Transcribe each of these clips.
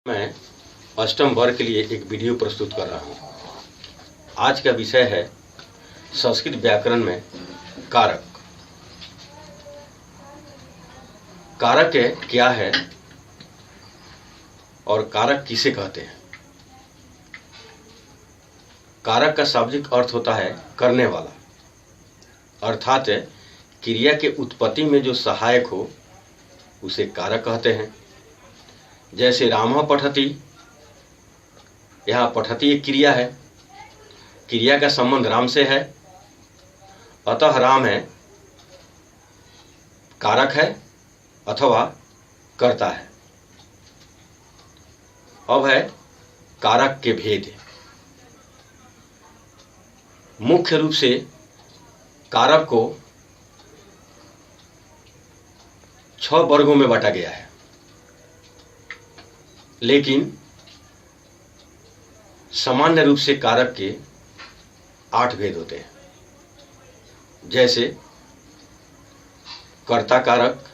मैं अष्टम वर्ग के लिए एक वीडियो प्रस्तुत कर रहा हूँ। आज का विषय है संस्कृत व्याकरण में कारक। कारक क्या है और कारक किसे कहते हैं? कारक का शाब्दिक अर्थ होता है करने वाला, अर्थात क्रिया के उत्पत्ति में जो सहायक हो उसे कारक कहते हैं। जैसे रामः पठति, यहाँ पठति एक क्रिया है, क्रिया का संबंध राम से है, अतः राम है कारक है अथवा कर्ता है। अब है कारक के भेद। मुख्य रूप से कारक को 6 वर्गों में बांटा गया है, लेकिन सामान्य रूप से कारक के 8 भेद होते हैं। जैसे कर्ता कारक,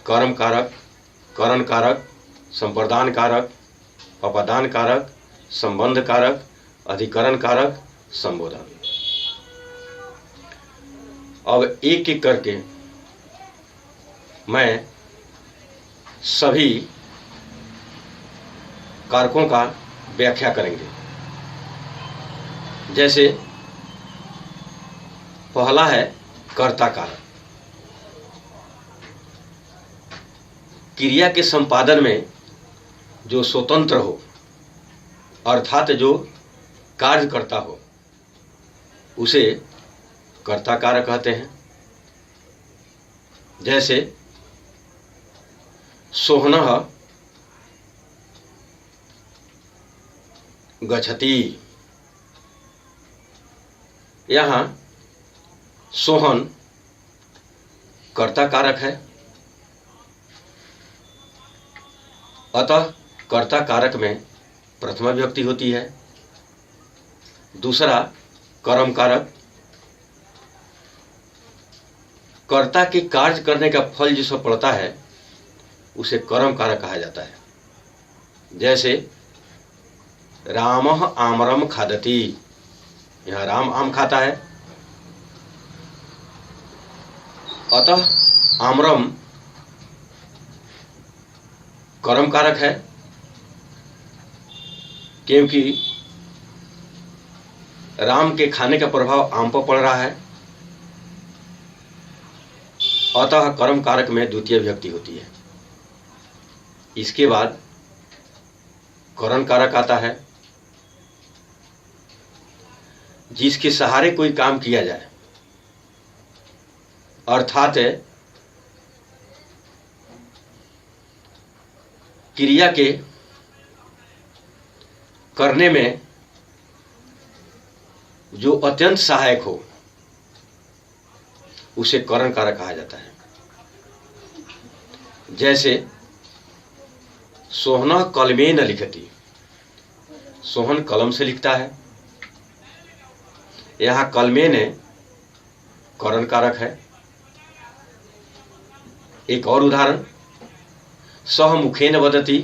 कर्म कारक, करण कारक, संप्रदान कारक, अपादान कारक, संबंध कारक, अधिकरण कारक, संबोधन। अब एक एक करके मैं सभी कारकों का व्याख्या करेंगे। जैसे पहला है कर्ता कारक। क्रिया के संपादन में जो स्वतंत्र हो, अर्थात जो कार्य करता हो, उसे कर्ता कारक कहते हैं। जैसे सोहनः गच्छति, यहाँ सोहन कर्ता कारक है, अतः कर्ता कारक में प्रथमा विभक्ति होती है। दूसरा कर्म कारक, कर्ता के कार्य करने का फल जिसको पड़ता है उसे कर्म कारक कहा जाता है। जैसे रामः आम्रम खादति, यहाँ राम आम खाता है, अतः आम्रम कर्म कारक है, क्योंकि राम के खाने का प्रभाव आम पर पड़ रहा है, अतः कर्म कारक में द्वितीय विभक्ति होती है। इसके बाद करण कारक आता है, जिसके सहारे कोई काम किया जाए, अर्थात क्रिया के करने में जो अत्यंत सहायक हो उसे करण कारक कहा जाता है। जैसे सोहनः कलमेन लिखति, सोहन कलम से लिखता है, यहाँ कलमेन करण कारक है। एक और उदाहरण, सह मुखेन वदति,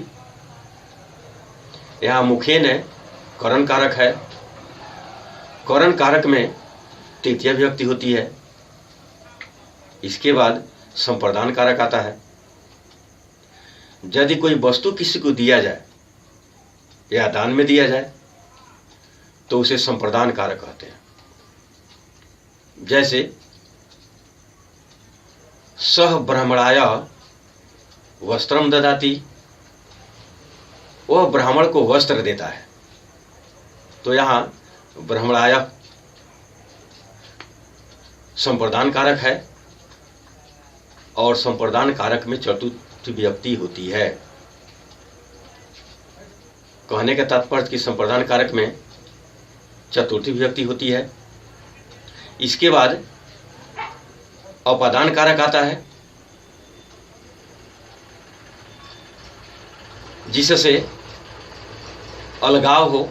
यहाँ मुखेन करण कारक है, करण कारक में तृतीय विभक्ति होती है। इसके बाद संप्रदान कारक आता है। यदि कोई वस्तु किसी को दिया जाए या दान में दिया जाए तो उसे संप्रदान कारक कहते हैं। जैसे सह ब्राह्मणाय वस्त्रम ददाति, वह ब्राह्मण को वस्त्र देता है, तो यहाँ ब्राह्मणाय संप्रदान कारक है और संप्रदान कारक में चतुर्थ विभक्ति होती है। कहने का तात्पर्य कि संप्रदान कारक में चतुर्थी विभक्ति होती है। इसके बाद अपादान कारक आता है, जिससे अलगाव हो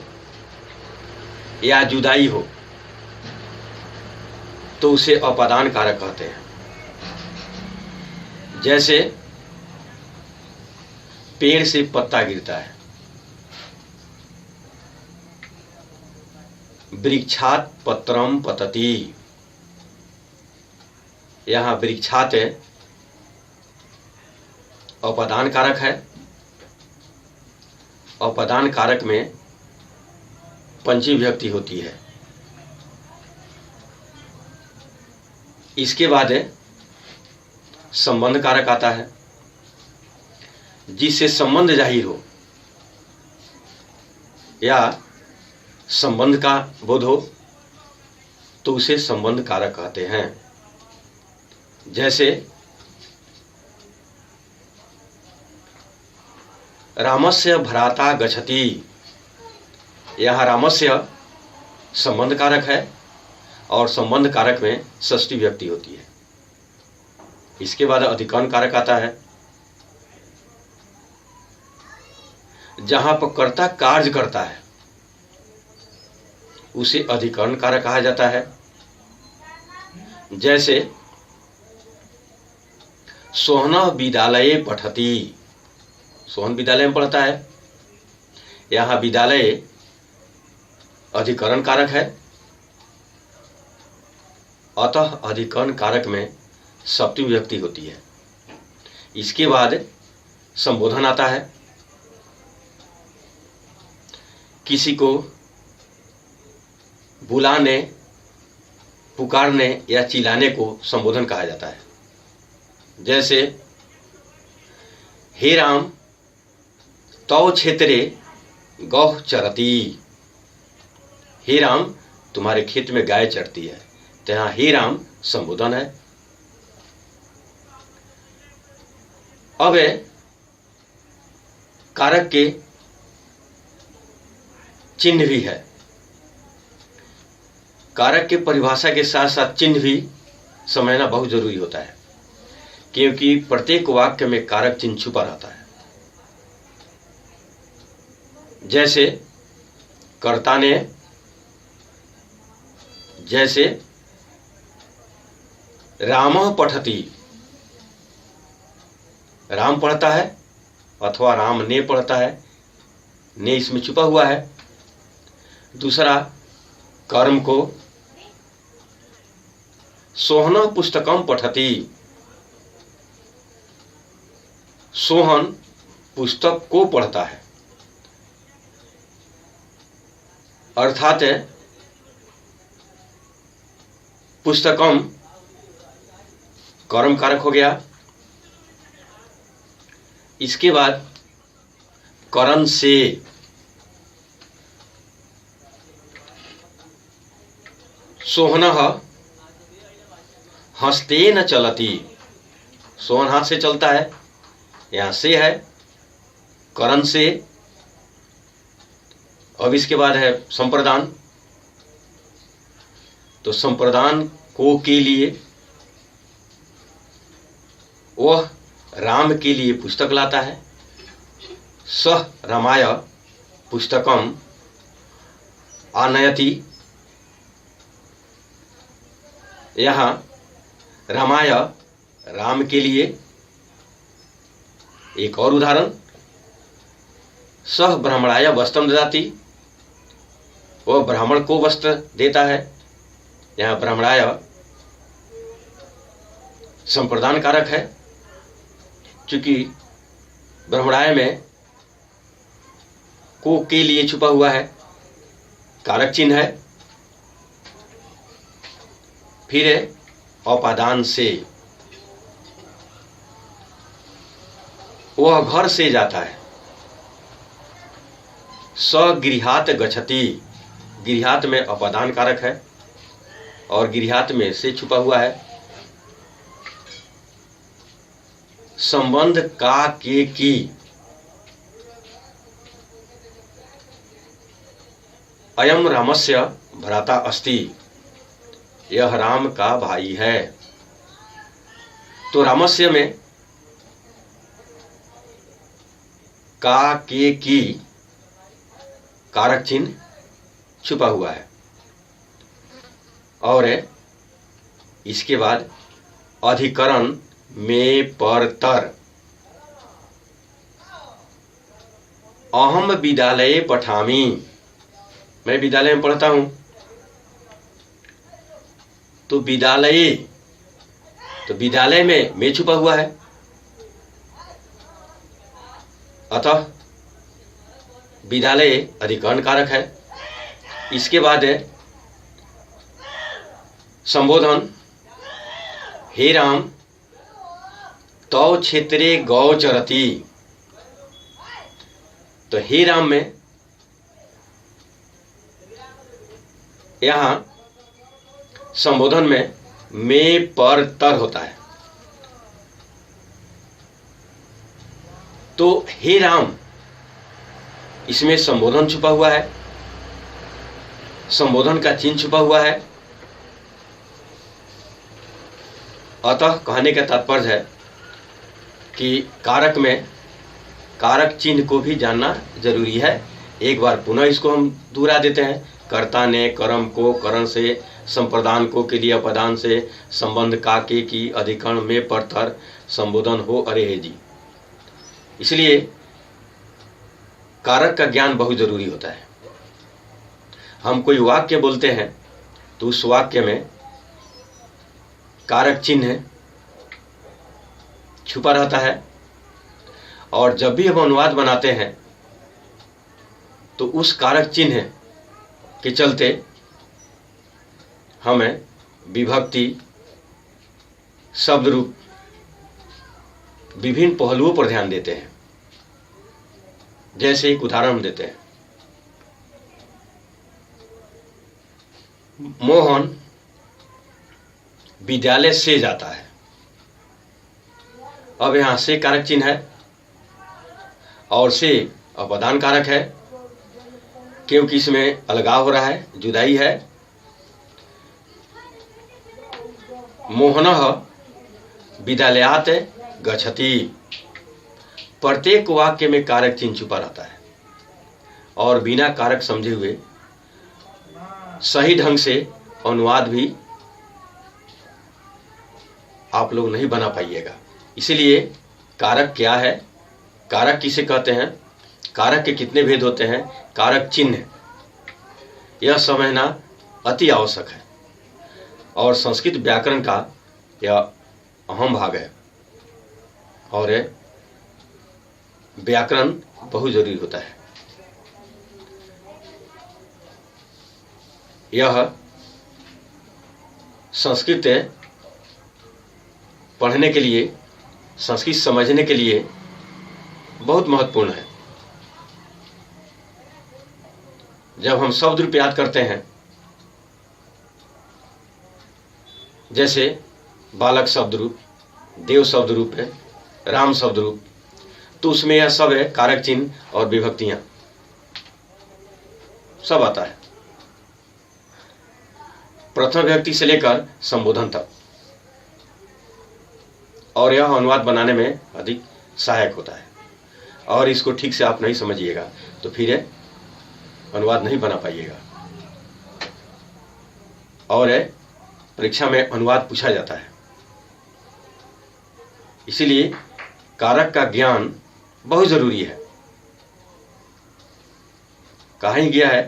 या जुदाई हो तो उसे अपादान कारक कहते हैं। जैसे पेड़ से पत्ता गिरता है, वृक्षात पत्रम पतति। यहाँ वृक्षात अपादान कारक है। अपादान कारक में पंचमी विभक्ति होती है। इसके बाद संबंध कारक आता है। जिससे संबंध जाहिर हो या संबंध का बोध हो तो उसे संबंध कारक कहते हैं। जैसे रामस्य भ्राता गच्छति। यहाँ रामस्य संबंध कारक है और संबंध कारक में षष्ठी विभक्ति होती है। इसके बाद अधिकरण कारक आता है। जहां पर कर्ता कार्य करता है उसे अधिकरण कारक कहा जाता है। जैसे सोहन विद्यालये पठति। सोहन विद्यालय में पढ़ता है। यहाँ विद्यालय अधिकरण कारक है, अतः अधिकरण कारक में सप्तमी विभक्ति होती है। इसके बाद संबोधन आता है। किसी को बुलाने, पुकारने या चिल्लाने को संबोधन कहा जाता है। जैसे हे राम तौ क्षेत्रे गौ चरती। हे राम तुम्हारे खेत में गाय चरती है, तो यहाँ हे राम संबोधन है। अब कारक के चिन्ह भी है। कारक के परिभाषा के साथ साथ चिन्ह भी समझना बहुत जरूरी होता है, क्योंकि प्रत्येक वाक्य में कारक चिन्ह छुपा रहता है। जैसे कर्ता ने, जैसे रामः पठति। राम पढ़ता है अथवा राम ने पढ़ता है, ने इसमें छुपा हुआ है। दूसरा कर्म को सोहन पुस्तकम पठति। सोहन पुस्तक को पढ़ता है, अर्थात पुस्तकम कर्म कारक हो गया। इसके बाद करण से सोहनः हस्तेन चलति। सोहन हाथ से चलता है, यहाँ से है करण से। अब इसके बाद है संप्रदान। तो संप्रदान को के लिए वह राम के लिए पुस्तक लाता है। सह रामाय पुस्तकम आनयति। यहाँ रामाय राम के लिए। एक और उदाहरण, सह ब्राह्मणाय वस्त्रम ददाति। वह ब्राह्मण को वस्त्र देता है। यहाँ ब्राह्मणाय संप्रदान कारक है, चूंकि ब्राह्मणाय में को के लिए छुपा हुआ है, कारक चिन्ह है। फिर अपादान से, वह घर से जाता है। सगृहात गच्छति। गृहात में अपादान कारक है और गृहात में से छुपा हुआ है। संबंध का के की। अयम रामस्य भ्राता अस्ति। यह राम का भाई है। तो रामस्य में का के की कारक चिन्ह छुपा हुआ है। और इसके बाद अधिकरण में पर तर। अहम विद्यालये पठामि। मैं विद्यालय में पढ़ता हूं। तो विद्यालय, तो विद्यालय में छुपा हुआ है, अतः विद्यालय अधिकरण कारक है। इसके बाद है संबोधन, हे राम तौ क्षेत्रे गौ चरती। तो हे राम में यहां संबोधन में पर तर होता है। तो हे राम, इसमें संबोधन छुपा हुआ है, संबोधन का चिन्ह छुपा हुआ है। अतः कहने का तात्पर्य है कि कारक में कारक चिन्ह को भी जानना जरूरी है। एक बार पुनः इसको हम दोहरा देते हैं। कर्ता ने कर्म को करण से, संप्रदान को के लिए अपदान से, संबंध का के की, अधिकरण में पर तर, संबोधन हो अरे हे जी। इसलिए कारक का ज्ञान बहुत जरूरी होता है। हम कोई वाक्य बोलते हैं तो उस वाक्य में कारक चिन्ह छुपा रहता है, और जब भी हम अनुवाद बनाते हैं तो उस कारक चिन्ह के चलते हमें विभक्ति, शब्द रूप, विभिन्न पहलुओं पर ध्यान देते हैं। जैसे एक उदाहरण देते हैं, मोहन विद्यालय से जाता है। अब यहां से कारक चिन्ह है और से अपदान कारक है, क्योंकि इसमें अलगाव हो रहा है, जुदाई है। मोहनः विद्यालयात् गच्छति। प्रत्येक वाक्य में कारक चिन्ह छुपा रहता है, और बिना कारक समझे हुए सही ढंग से अनुवाद भी आप लोग नहीं बना पाइएगा। इसलिए कारक क्या है, कारक किसे कहते हैं, कारक के कितने भेद होते हैं, कारक चिन्ह, यह समझना अति आवश्यक है। और संस्कृत व्याकरण का यह अहम भाग है, और व्याकरण बहुत जरूरी होता है। यह संस्कृत पढ़ने के लिए, संस्कृत समझने के लिए बहुत महत्वपूर्ण है। जब हम शब्द रूप याद करते हैं, जैसे बालक शब्द रूप, देव शब्द रूप है, राम शब्द रूप, तो उसमें यह सब है, कारक चिन्ह और विभक्तियां सब आता है, प्रथम व्यक्ति से लेकर संबोधन तक। और यह अनुवाद बनाने में अधिक सहायक होता है। और इसको ठीक से आप नहीं समझिएगा तो फिर अनुवाद नहीं बना पाइएगा। और परीक्षा में अनुवाद पूछा जाता है। इसीलिए कारक का ज्ञान बहुत जरूरी है। कहा ही गया है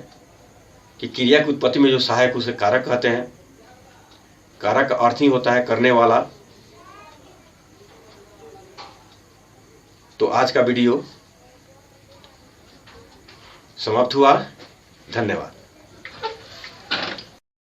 कि क्रिया की उत्पत्ति में जो सहायक उसे कारक कहते हैं। कारक का अर्थ ही होता है करने वाला। तो आज का वीडियो समाप्त हुआ। धन्यवाद।